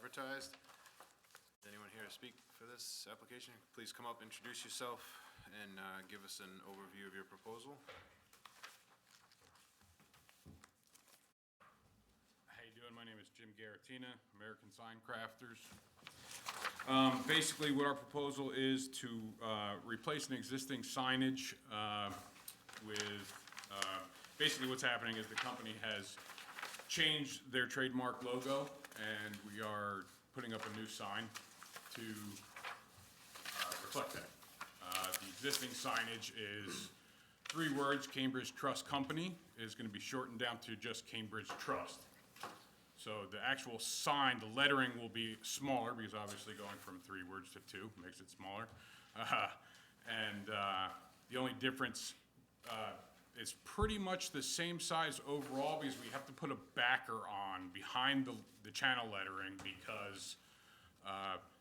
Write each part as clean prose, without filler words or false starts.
advertised. Is anyone here to speak for this application? Please come up, introduce yourself, and give us an overview of your proposal. How you doing? My name is Jim Garatina, American Sign Crafters. Basically, what our proposal is to replace an existing signage with, basically what's happening is the company has changed their trademark logo, and we are putting up a new sign to reflect that. The existing signage is 3 words, Cambridge Trust Company, is going to be shortened down to just Cambridge Trust. So the actual sign, the lettering will be smaller, because obviously going from 3 words to 2 makes it smaller. The only difference, it's pretty much the same size overall, because we have to put a backer on behind the channel lettering, because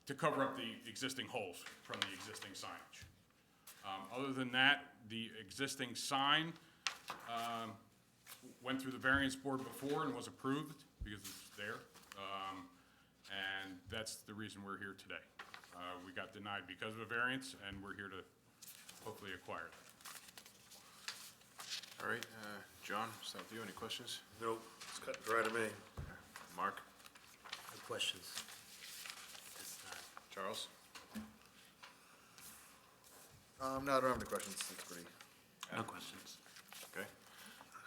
to cover up the existing holes from the existing signage. Other than that, the existing sign went through the variance board before and was approved because it's there. And that's the reason we're here today. We got denied because of a variance, and we're here to hopefully acquire it. All right, John, start with you. Any questions? Nope, it's cut and dry to me. Mark? No questions. This time. Charles? No, I don't have any questions. It's pretty. No questions. Okay.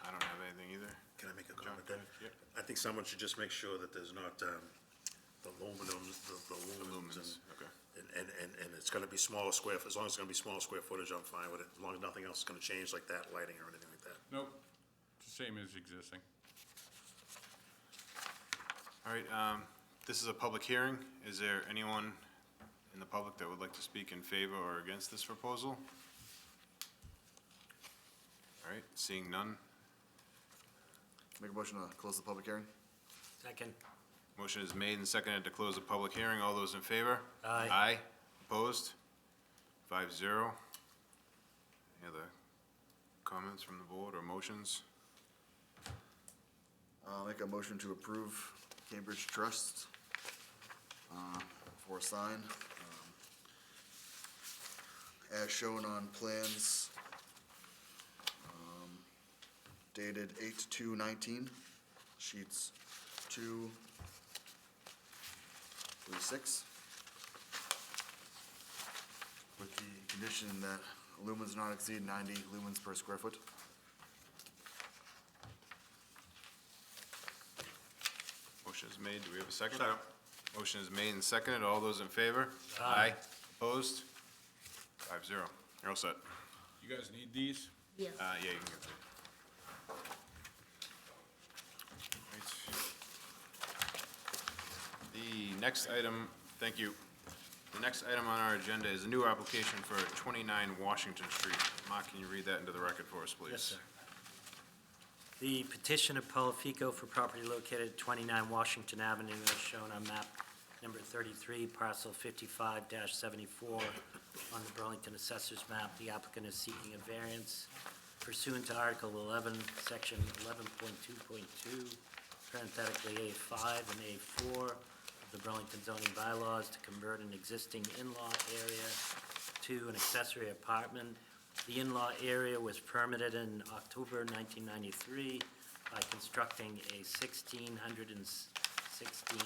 I don't have anything either. Can I make a John, comment go then? ahead. Yep. I think someone should just make sure that there's not the lumens, the lumens. Lumens, okay. And it's gonna be smaller square, as long as it's gonna be smaller square footage, I'm fine with it, as long as nothing else is gonna change like that, lighting or anything like that. Nope, it's the same as existing. All right, this is a public hearing. Is there anyone in the public that would like to speak in favor or against this proposal? All right, seeing none. Make a motion to close the public hearing? Second. Motion is made and seconded to close the public hearing. All those in favor? Aye. Aye. Opposed? 5-0. Any other comments from the board or motions? I'll make a motion to approve Cambridge Trust for a sign. As shown on plans dated 8/2/19, sheets 2 through 6, with the condition that lumens not exceed 90 lumens per square foot. Motion is made. Do we have a second? Second. Motion is made and seconded. All those in favor? Aye. Opposed? 5-0. You're all set. You guys need these? Yes. Yeah, you can get that. The next item, thank you. The next item on our agenda is a new application for 29 Washington Street. Mark, can you read that into the record for us, please? Yes, sir. The petition of Paula Fico for property located at 29 Washington Avenue as shown on map number 33, parcel 55-74 on the Burlington Assessor's Map. The applicant is seeking a variance pursuant to Article 11, Section 11.2.2, parenthetically A5 and A4 of the Burlington zoning bylaws to convert an existing in-law area to an accessory apartment. The in-law area was permitted in October 1993 by constructing a 1,616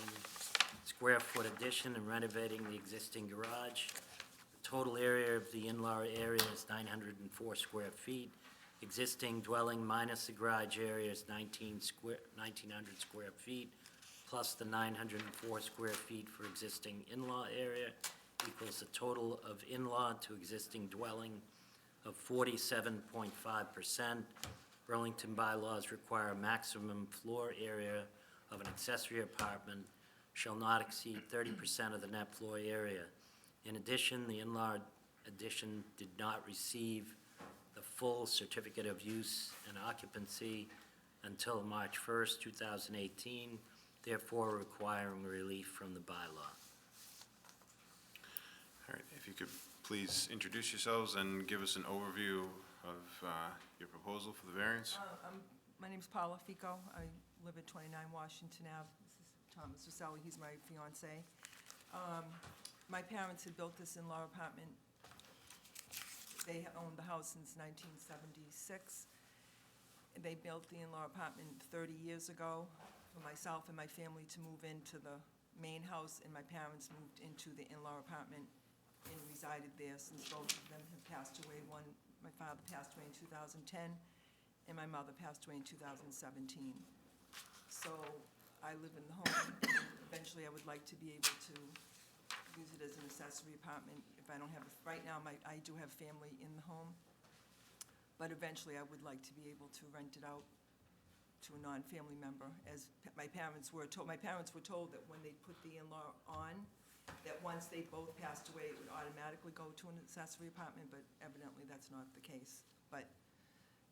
square foot addition and renovating the existing garage. The total area of the in-law area is 904 square feet. Existing dwelling minus the garage area is 1,900 square feet, plus the 904 square feet for existing in-law area equals the total of in-law to existing dwelling of 47.5%. Burlington bylaws require a maximum floor area of an accessory apartment shall not exceed 30% of the net floor area. In addition, the in-law addition did not receive the full certificate of use and occupancy until March 1st, 2018, therefore requiring relief from the bylaw. All right, if you could please introduce yourselves and give us an overview of your proposal for the variance. My name's Paula Fico. I live at 29 Washington Ave. This is Thomas Roselli, he's my fiancé. My parents had built this in-law apartment. They owned the house since 1976. They built the in-law apartment 30 years ago for myself and my family to move into the main house, and my parents moved into the in-law apartment and resided there since both of them have passed away. My father passed away in 2010, and my mother passed away in 2017. So I live in the home, and eventually I would like to be able to use it as an accessory apartment if I don't have, right now, I do have family in the home, but eventually I would like to be able to rent it out to a non-family member, as my parents were told. My parents were told that when they put the in-law on, that once they both passed away, it would automatically go to an accessory apartment, but evidently that's not the case. But,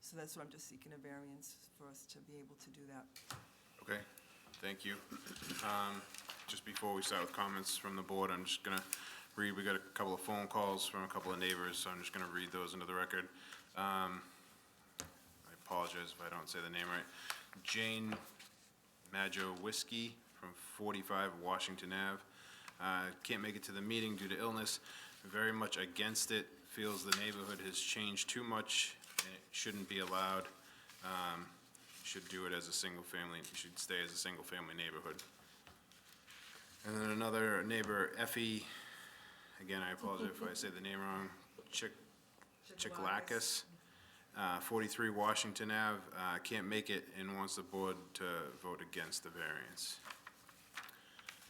so that's what I'm just seeking a variance for us to be able to do that. Okay, thank you. Just before we start with comments from the board, I'm just gonna read, we got a couple of phone calls from a couple of neighbors, so I'm just gonna read those into the record. I apologize if I don't say the name right. Jane Majowiski from 45 Washington Ave. Can't make it to the meeting due to illness. Very much against it. Feels the neighborhood has changed too much and it shouldn't be allowed. Should do it as a single family, should stay as a single family neighborhood. And then another neighbor, Effie, again, I apologize if I say the name wrong, Chickalakis, 43 Washington Ave, can't make it and wants the board to vote against the variance.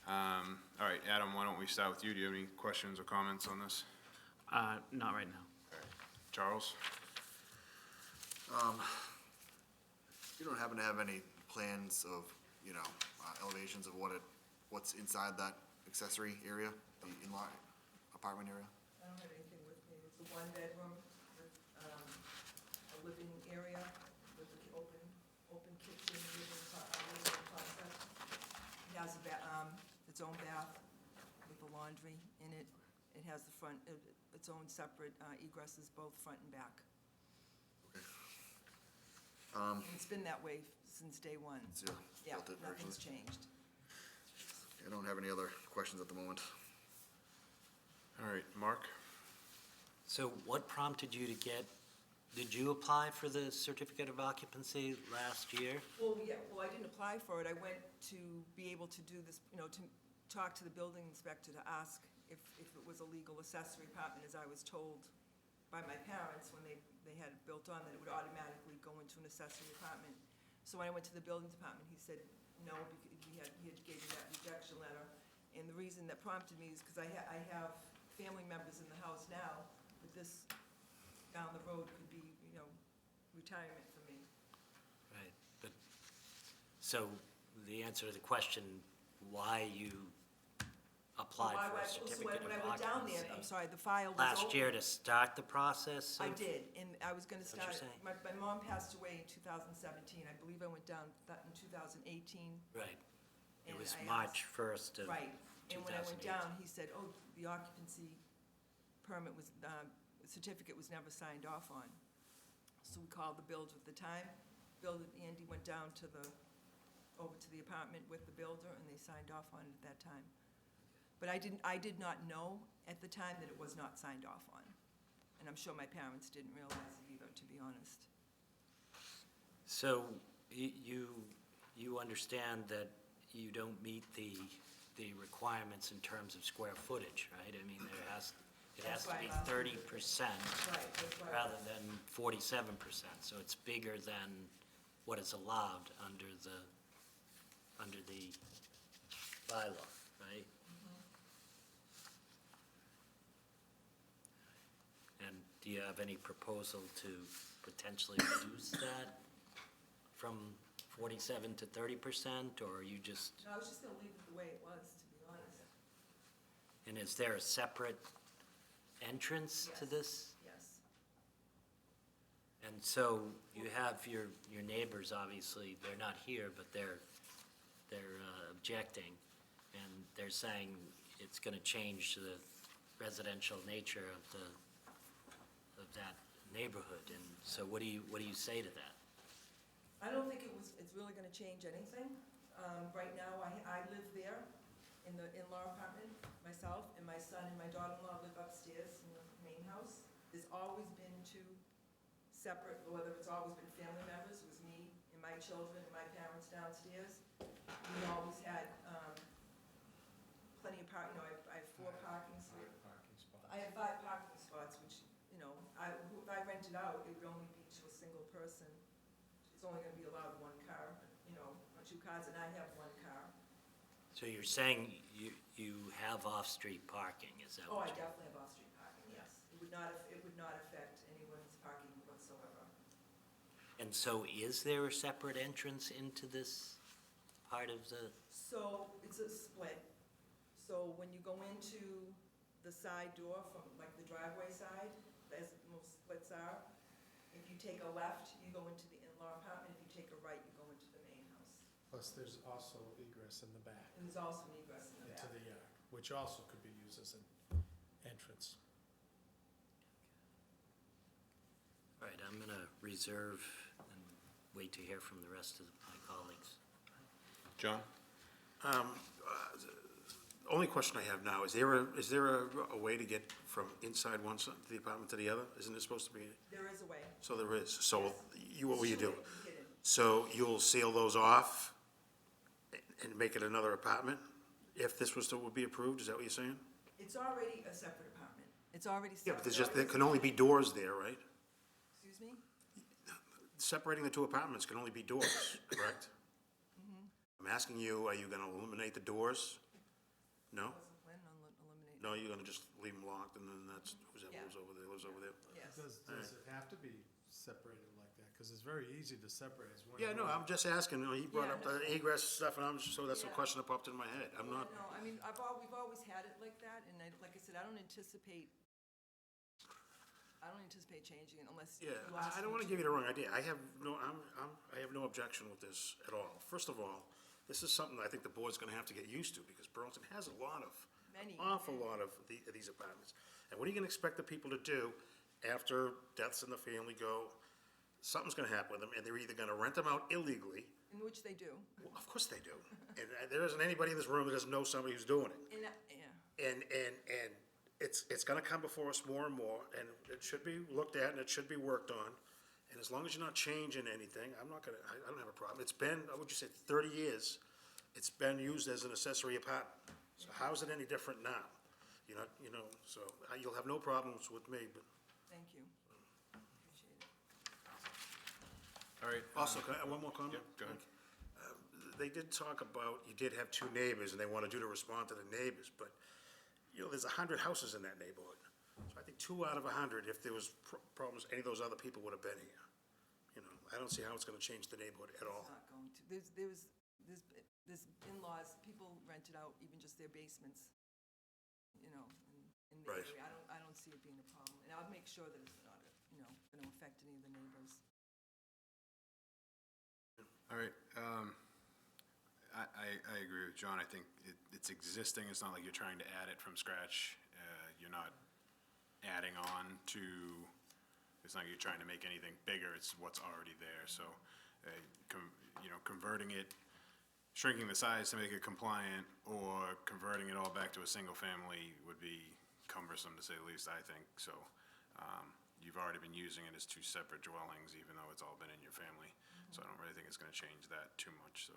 All right, Adam, why don't we start with you? Do you have any questions or comments on this? Not right now. Charles? You don't happen to have any plans of, elevations of what's inside that accessory area, the in-law apartment area? I don't have anything with me. It's a one-bedroom with a living area with an open kitchen, living concept. It has its own bath with a laundry in it. It has its own separate egresses, both front and back. It's been that way since day one. So, Yeah, built it nothing's originally. changed. I don't have any other questions at the moment. All right, Mark? So what prompted you to did you apply for the certificate of occupancy last year? Well, yeah, I didn't apply for it. I went to be able to do this, to talk to the building inspector to ask if it was a legal accessory apartment, as I was told by my parents when they had it built on, that it would automatically go into an accessory apartment. So when I went to the building department, he said no, because he had gave me that rejection letter. And the reason that prompted me is because I have family members in the house now, but this down the road could be, retirement for me. Right, but, so the answer to the question, why you applied for a certificate of When I went down there, I'm occupancy sorry, the file was open. last year to start the process? I of- did, and I was gonna What you're start, saying? my mom passed away in 2017. I believe I went down in 2018. Right, it And was I March 1st of Right, and when I went 2018. down, he said, oh, the occupancy permit was, certificate was never signed off on. So we called the builder at the time. Andy went down over to the apartment with the builder, and they signed off on it at that time. But I did not know at the time that it was not signed off on. And I'm sure my parents didn't realize it either, to be honest. So you understand that you don't meet the requirements in terms of square footage, right? I mean, it has to be That's right. 30% Right, that's why. rather than 47%, so it's bigger than what is allowed under the bylaw, right? And do you have any proposal to potentially reduce that from 47 to 30%, or are you just, No, I was just gonna leave it the way it was, to be honest. and is there a separate entrance to Yes. this? Yes. And so you have your neighbors, obviously, they're not here, but they're objecting, and they're saying it's gonna change the residential nature of that neighborhood, and so what do you say to that? I don't think it's really gonna change anything. Right now, I live there in the in-law apartment myself, and my son and my daughter-in-law live upstairs in the main house. There's always been two separate, whether it's always been family members, it was me and my children and my parents downstairs. We always had plenty of I have 4 parking spots. I have 5 parking spots, which, if I rent it out, it would only be to a single person. It's only gonna be allowed 1 car, or 2 cars, and I have 1 car. So you're saying you have off-street parking, is that Oh, what I you're? definitely have off-street parking, yes. It would not affect anyone's parking whatsoever. And so is there a separate entrance into this part of the, So it's a split. So when you go into the side door from, like, the driveway side, as most splits are, if you take a left, you go into the in-law apartment. If you take a right, you go into the main house. Plus, there's also egress in the back And there's also an egress in the into back. the yard, which also could be used as an entrance. all right, I'm going to reserve and wait to hear from the rest of my colleagues. John? Only question I have now, is there a way to get from inside one side of the apartment to the other? Isn't there supposed to be? There is a way. So there is. So what will you do? Hidden. So you'll seal those off and make it another apartment? If this was to be approved, is that what you're saying? It's already a separate apartment. It's already Yeah, but separate. there can only be doors there, right? Excuse me? Separating the 2 apartments can only be doors, correct? I'm asking you, are you gonna eliminate the doors? No? Wasn't planning on eliminating. No, you're gonna just leave them locked, and then that's, whoever Yeah. lives over there, lives over there? Yes. Does it have to be separated like that? Because it's very easy to separate as one. Yeah, no, I'm just asking, he brought up the egress stuff, and so that's a Yeah. question that popped in my head. I'm not, No, I mean, we've always had it like that, and like I said, I don't anticipate changing it unless you yeah, ask I don't me wanna to. give you the wrong idea. I have no objection with this at all. First of all, this is something I think the board's gonna have to get used to, because Burlington has a lot of, Many. awful lot of these apartments. And what are you gonna expect the people to do after deaths in the family go? Something's gonna happen with them, and they're either gonna rent them out illegally. In which they do. Well, of course they do. And there isn't anybody in this room that doesn't know somebody who's doing it. And, yeah, And it's gonna come before us more and more, and it should be looked at and it should be worked on. And as long as you're not changing anything, I don't have a problem. It's been, what would you say, 30 years, it's been used as an accessory apartment. So how is it any different now? So you'll have no problems with me, but thank you. Appreciate it. All right. also, can I add one more comment? Yep, go ahead. They did talk about, you did have 2 neighbors, and they wanted you to respond to the neighbors, but, there's 100 houses in that neighborhood. So I think 2 out of 100, if there was problems, any of those other people would have been here. I don't see how it's gonna change the neighborhood at all. It's not going to. There's in-laws, people rented out even just their basements, in the Right. area. I don't see it being a problem. And I'll make sure that it's not, gonna affect any of the neighbors. All right, I agree with John. I think it's existing. It's not like you're trying to add it from scratch. You're not adding on to, it's not like you're trying to make anything bigger. It's what's already there. So, converting it, shrinking the size to make it compliant, or converting it all back to a single family would be cumbersome, to say the least, I think. So, you've already been using it as 2 separate dwellings, even though it's all been in your family. So I don't really think it's gonna change that too much, so,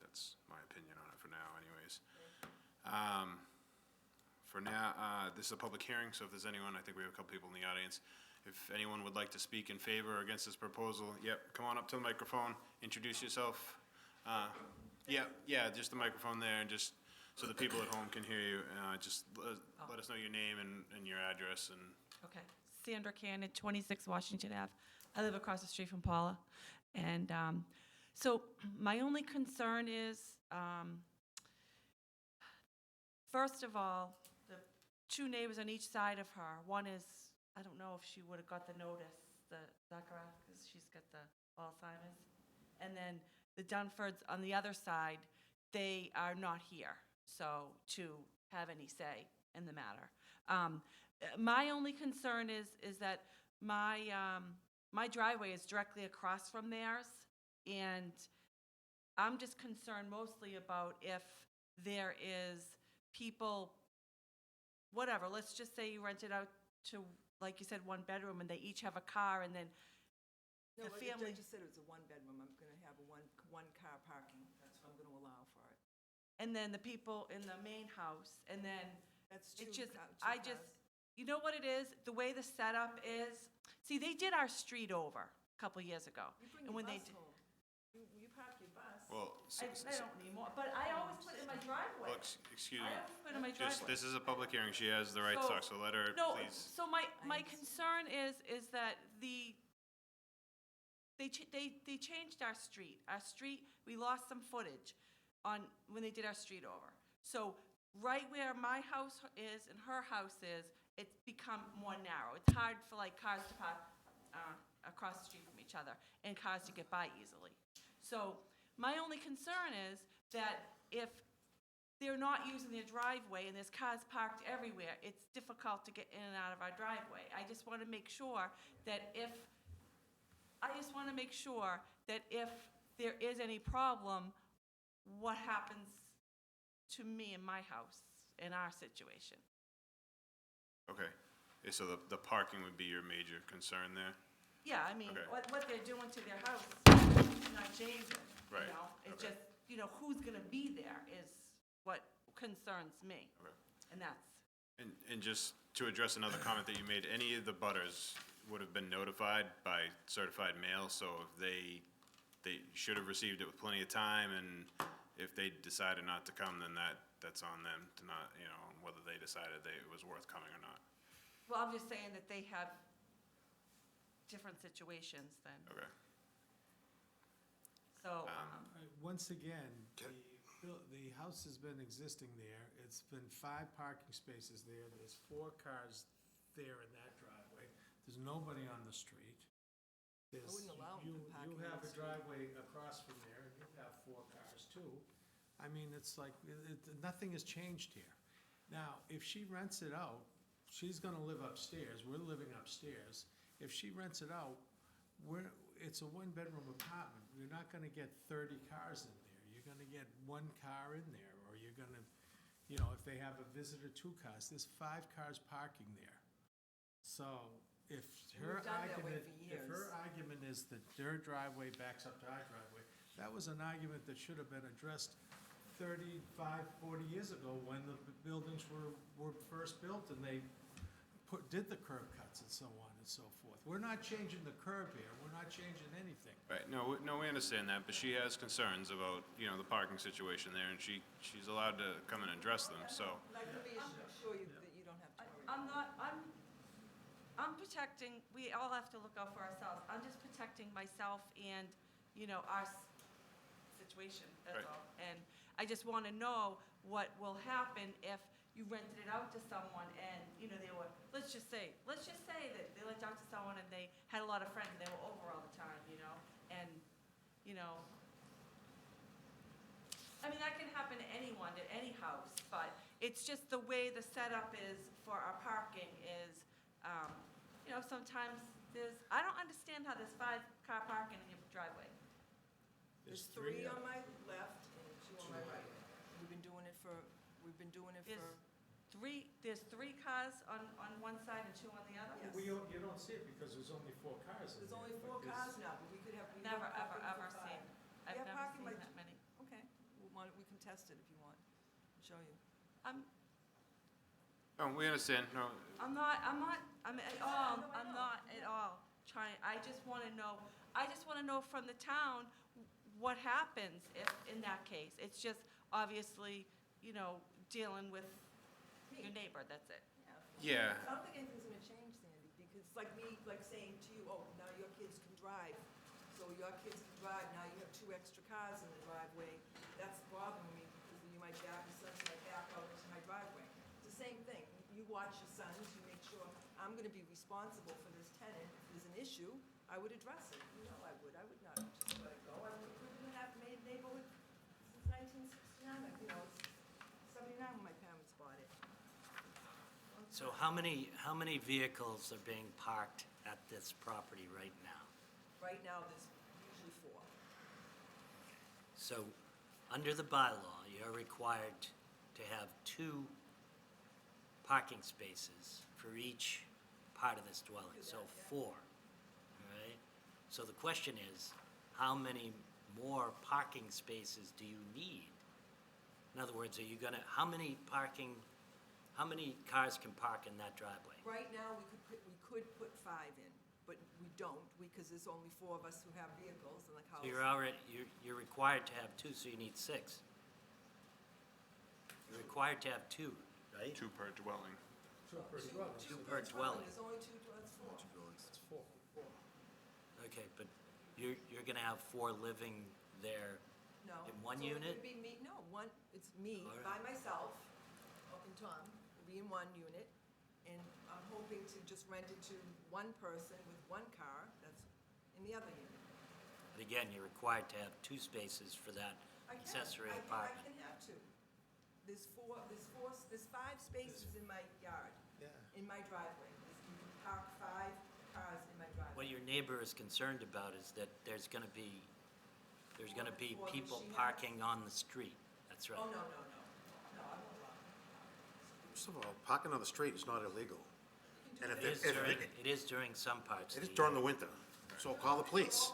that's my opinion on it for now anyways. For now, this is a public hearing, so if there's anyone, I think we have a couple people in the audience. If anyone would like to speak in favor or against this proposal, yep, come on up to the microphone, introduce yourself. Yeah, just the microphone there, and just so the people at home can hear you, just let us know your name and your address and. Okay. Sandra Cannon, 26 Washington Ave. I live across the street from Paula. And so my only concern is, first of all, the 2 neighbors on each side of her. One is, I don't know if she would have got the notice, the Zachara, because she's got the Alzheimer's. And then the Dunfords on the other side, they are not here, so to have any say in the matter. My only concern is that my driveway is directly across from theirs, and I'm just concerned mostly about if there is people, whatever, let's just say you rent it out to, like you said, one bedroom, and they each have a car, and then No, the like family. I just said it was a one-bedroom, I'm gonna have a one-car parking, that's what I'm gonna allow for it. And then the people in the main house, and then That's it's two just, ca- two I just, cars. you know what it is? The way the setup is, see, they did our street over a couple years ago. You bring And your when they bus did- home. You park your bus. Well, I don't anymore, but I always put it in my driveway. excuse I me, always put it in my just, driveway. this is a public hearing, she has the right to So- talk, so let her, No, please. so my understand. concern is that they changed our street. Our street, we lost some footage when they did our street over. So right where my house is and her house is, it's become more narrow. It's hard for like cars to park across the street from each other and cars to get by easily. So my only concern is that if they're not using their driveway and there's cars parked everywhere, it's difficult to get in and out of our driveway. I just want to make sure that if there is any problem, what happens to me in my house, in our situation? Okay, so the parking would be your major concern there? Yeah, I mean, Okay. what they're doing to their house is not changing, you Right, know? It's okay. just, who's gonna be there is what concerns me, Okay. and that's, And just to address another comment that you made, any of the butters would have been notified by certified mail, so if they should have received it with plenty of time, and if they decided not to come, then that's on them to not, whether they decided it was worth coming or not. well, I'm just saying that they have different situations then, Okay. so, Once again, the house has been existing there. It's been 5 parking spaces there. There's 4 cars there in that driveway. There's nobody on the street. There's- wouldn't allow 'em to you- park You in the have a street. driveway across from there, and you have 4 cars too. I mean, it's like, nothing has changed here. Now, if she rents it out, she's gonna live upstairs, we're living upstairs. If she rents it out, it's a 1-bedroom apartment. You're not gonna get 30 cars in there. You're gonna get 1 car in there, or you're gonna, if they have a visitor, 2 cars. There's 5 cars parking there. So if her We've done that way argument, for if her years. argument is that their driveway backs up to our driveway, that was an argument that should have been addressed 35, 40 years ago when the buildings were first built and they did the curb cuts and so on and so forth. We're not changing the curb here, we're not changing anything. Right, no, we understand that, but she has concerns about, the parking situation there, and she's allowed to come and address them, so. I can assure you that you don't have to worry. I'm not, I'm protecting, we all have to look out for ourselves. I'm just protecting myself and, our situation, that's Right. all. And I just want to know what will happen if you rented it out to someone and, they were, let's just say that they lent out to someone and they had a lot of friends and they were over all the time, and, I mean, that can happen to anyone, at any house, but it's just the way the setup is for our parking is, sometimes I don't understand how there's 5-car parking in your driveway. There's 3 on my left and 2 on my right. We've been doing it for, There's 3 cars on one side and 2 on the other? Yes. You don't see it because there's only 4 cars in there's there. only 4 but there's- cars now, but we could have. Never, ever, ever seen, I've Yeah, never parking seen like- that many. Okay, we can test it if you want, I'll show you. No, we understand, no, I'm not at all trying, I just want to know from the town what happens if, in that case. It's just obviously, dealing with your neighbor, that's it. Yeah. I don't think anything's gonna change, Sandy, because it's like me, saying to you, oh, now your kids can drive. So your kids can drive, now you have 2 extra cars in the driveway. That's bothering me, because you might back, your sons might back out into my driveway. It's the same thing. You watch your sons, you make sure, I'm gonna be responsible for this tenant. If there's an issue, I would address it. I would not just let it go. I would live in that neighborhood since 1969, it's 79 when my parents bought it. So how many vehicles are being parked at this property right now? Right now, there's usually 4. So, under the bylaw, you're required to have 2 parking spaces for each part of this dwelling, so 4, all right? So the question is, how many more parking spaces do you need? In other words, are you gonna, how many cars can park in that driveway? Right now, we could put 5 in, but we don't, because there's only 4 of us who have vehicles in the house. So you're required to have 2, so you need 6. You're required to have 2, right? 2 per dwelling. Two per dwelling. 2 per dwelling. There's only 2, that's 4. It's four. Okay, but you're gonna have 4 living there No. in one So unit? It would be me, no, it's me, All by right. myself, and Tom, will be in 1 unit, and I'm hoping to just rent it to 1 person with 1 car, that's in the other unit. But again, you're required to have 2 spaces for that I can, accessory I apartment. can have 2. There's 5 spaces in my yard, Yeah. in my driveway. You can park 5 cars in my driveway. What your neighbor is concerned about is that there's gonna be More than people she has. parking on the street. That's right. Oh, no, no, no, no, I won't allow it. First of all, parking on the street is not illegal. And if, It is during some parts it of is the during year. the winter, so call the police.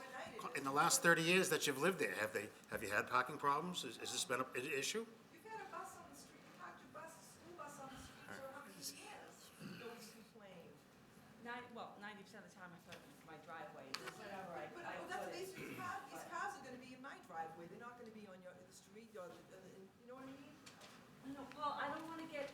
In the last 30 years that you've lived there, have you had parking problems? Has this been an issue? You've had a bus on the street, you parked your bus, school bus on the street for 100 years. Nobody's complained. 90% of the time I put it in my driveway, whatever I But, put that's, it. these cars are gonna be in my driveway, they're not gonna be on the street, or, you know what I mean? No, Paul, I don't wanna get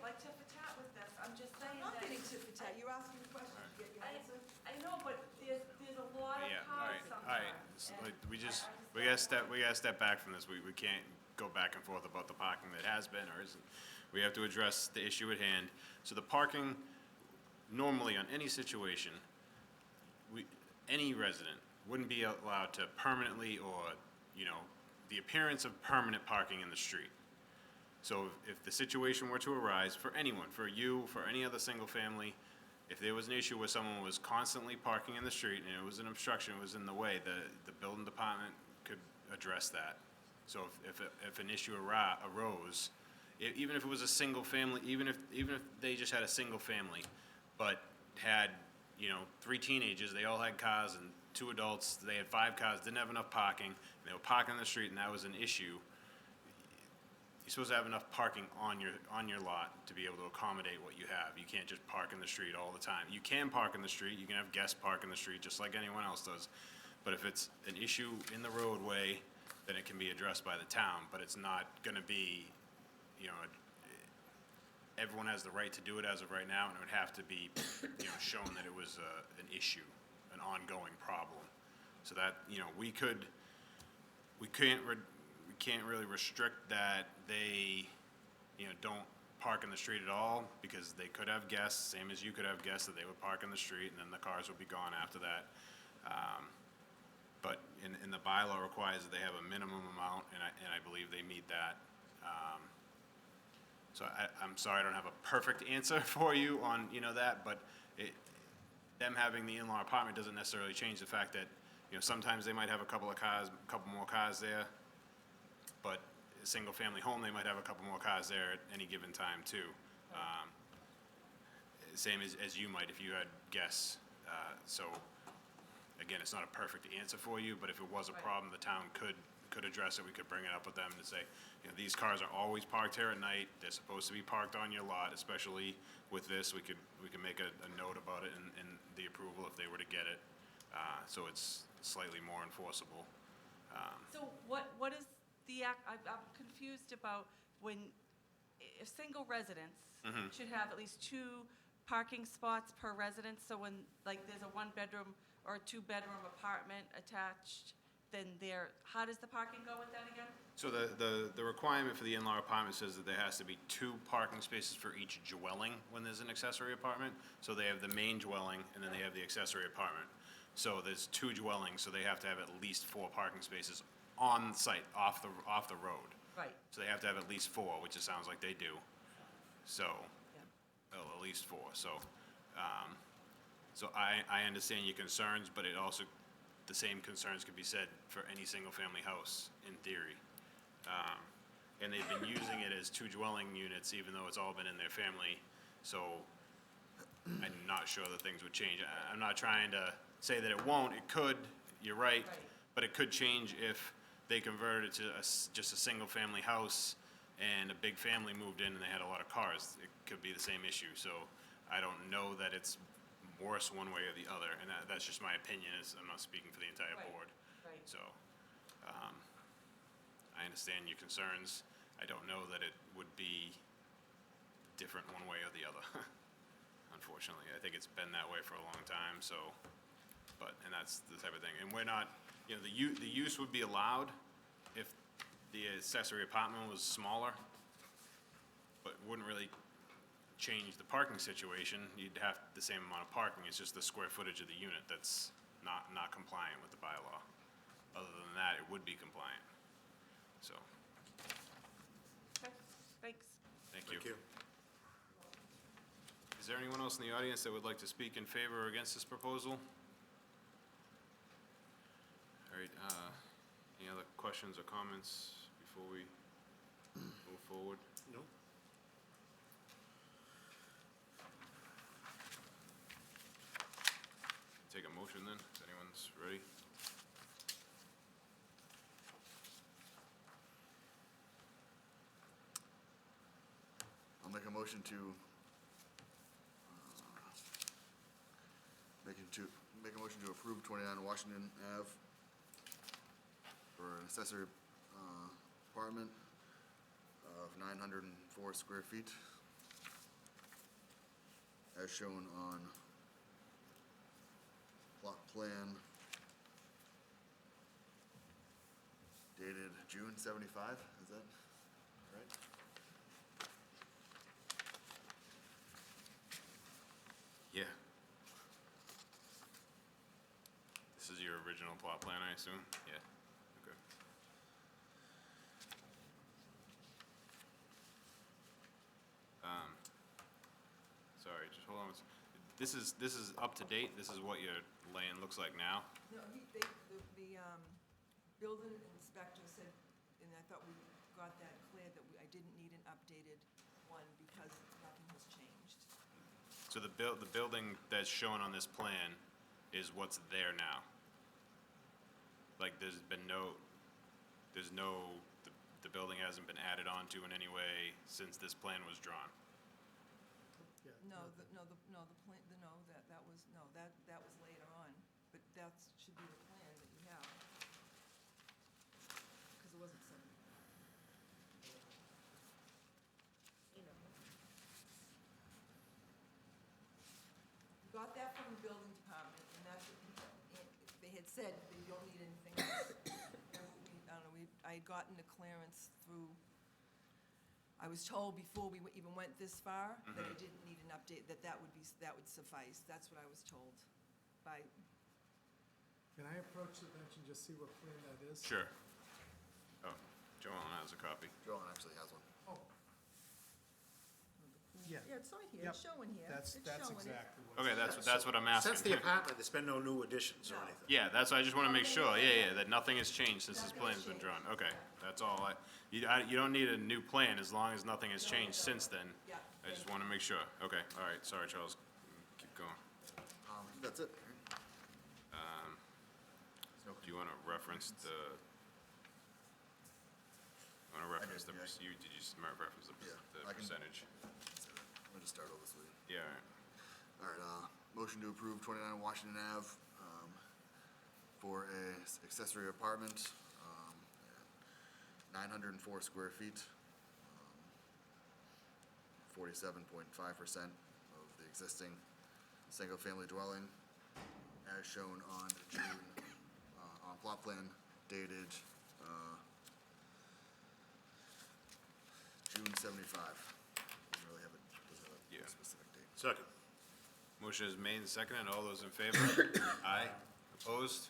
like tit for tat with this, I'm just saying I'm not that. getting tit for tat, you're asking me questions, you get your answer. I know, but there's a lot of Yeah, all cars right, sometimes. all right. So, and like, we I just don't- gotta step back from this. We can't go back and forth about the parking that has been or isn't. We have to address the issue at hand. So the parking, normally on any situation, any resident wouldn't be allowed to permanently or, the appearance of permanent parking in the street. So if the situation were to arise for anyone, for you, for any other single family, if there was an issue where someone was constantly parking in the street and it was an obstruction, it was in the way, the building department could address that. So if an issue arose, even if it was a single family, even if they just had a single family, but had, 3 teenagers, they all had cars, and 2 adults, they had 5 cars, didn't have enough parking, and they were parking in the street, and that was an issue, you're supposed to have enough parking on your lot to be able to accommodate what you have. You can't just park in the street all the time. You can park in the street, you can have guests park in the street, just like anyone else does. But if it's an issue in the roadway, then it can be addressed by the town, but it's not gonna be, everyone has the right to do it as of right now, and it would have to be, shown that it was an issue, an ongoing problem. So that, we can't really restrict that they, don't park in the street at all, because they could have guests, same as you could have guests, that they would park in the street, and then the cars would be gone after that. But in the bylaw requires that they have a minimum amount, and I believe they meet that. So I'm sorry, I don't have a perfect answer for you on, that, but them having the in-law apartment doesn't necessarily change the fact that, sometimes they might have a couple more cars there, but a single-family home, they might have a couple more cars there at any given time, too. Same as you might if you had guests. So, again, it's not a perfect answer for you, but if it was a problem, the town could address it. We could bring it up with them to say, these cars are always parked here at night. They're supposed to be parked on your lot, especially with this. We could make a note about it in the approval if they were to get it. So it's slightly more enforceable. So what is I'm confused about if single residents Mm-hmm. should have at least 2 parking spots per residence, so when, like, there's a 1-bedroom or a 2-bedroom apartment attached, then how does the parking go with that again? So the requirement for the in-law apartment says that there has to be 2 parking spaces for each dwelling when there's an accessory apartment. So they have the main dwelling, and then they have the accessory apartment. So there's 2 dwellings, so they have to have at least 4 parking spaces on site, off the road. Right. So they have to have at least 4, which it sounds like they do. So, well, at least 4. So, so I understand your concerns, but it also the same concerns could be said for any single-family house, in theory. And they've been using it as 2 dwelling units, even though it's all been in their family, so I'm not sure that things would change. I'm not trying to say that it won't, it could, you're right, but it could change if they converted it to just a single-family house and a big family moved in and they had a lot of cars. It could be the same issue, so I don't know that it's worse one way or the other, and that's just my opinion, I'm not speaking for the entire Right, board. right. So, I understand your concerns. I don't know that it would be different one way or the other, unfortunately. I think it's been that way for a long time, so, and that's the type of thing. And we're not, the use would be allowed if the accessory apartment was smaller, but wouldn't really change the parking situation. You'd have the same amount of parking, it's just the square footage of the unit that's not compliant with the bylaw. Other than that, it would be compliant. So, Okay, thanks. thank you. Thank you. Is there anyone else in the audience that would like to speak in favor or against this proposal? All right, any other questions or comments before we move forward? No? Take a motion then, if anyone's ready. I'll make a motion to, make a motion to approve 29 Washington Ave for an accessory apartment of 904 square feet, as shown on plot plan dated June 75, is that right? Yeah. This is your original plot plan, I assume? Yeah, okay. Sorry, just hold on. This is up to date? This is what your land looks like now? No, the building inspector said, and I thought we got that clear, that I didn't need an updated one because nothing has changed. So the building that's shown on this plan is what's there now? Like, the building hasn't been added onto in any way since this plan was drawn? That was later on, but that should be the plan that you have. Because it wasn't some. Got that from the building department, and that's what they had said, that you don't need anything else. I don't know, I had gotten the clearance through, I was told before we even went this far, that I didn't need an update, that would suffice. That's what I was told by, Can I approach the bench and just see what plan that is? Sure. Oh, Joellen has a copy. Joan actually has one. Oh. Yeah, yeah, it's right here, it's Yep. showing here. that's It's showing it. exactly what. Okay, that's what I'm asking. Since the apartment, there's been no new additions or No. anything. Yeah, that's, I just want to make sure, yeah, that nothing has changed since this plan's been drawn. Okay, that's all you don't need a new plan as long as nothing has changed since then. Yeah, I just want to make sure. Okay, all right, sorry, Charles. Keep going. That's it. Do you want to reference the, did, yeah. did you just reference the Yeah, I can- percentage? Let me just start all this with you. Yeah, all right. All right, motion to approve 29 Washington Ave for a accessory apartment, 904 square feet, 47.5% of the existing single-family dwelling, as shown on on plot plan dated June 75. Doesn't really have Yeah. a specific date. Second. Motion is made and seconded. All those in favor? Aye. Opposed?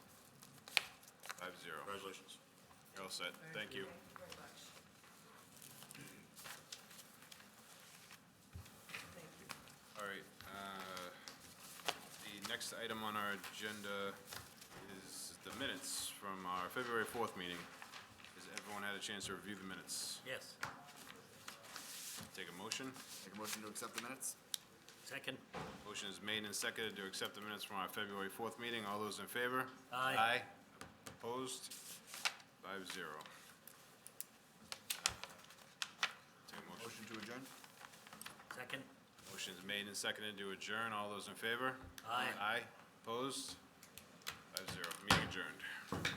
5-0. Congratulations. You're all set. Thank you. thank you very much. Thank you. All right, the next item on our agenda is the The minutes from our February 4th meeting. Has everyone had a chance to review the minutes? Yes. Take a motion. Make a motion to accept the minutes? Second? Motion is made and seconded to accept the minutes from our February 4th meeting. All those in favor? Aye. Opposed? 5-0. Take a motion. Motion to adjourn? Second? Motion is made and seconded to adjourn. All those in favor? Aye. Aye. Opposed? 5-0. Meeting adjourned.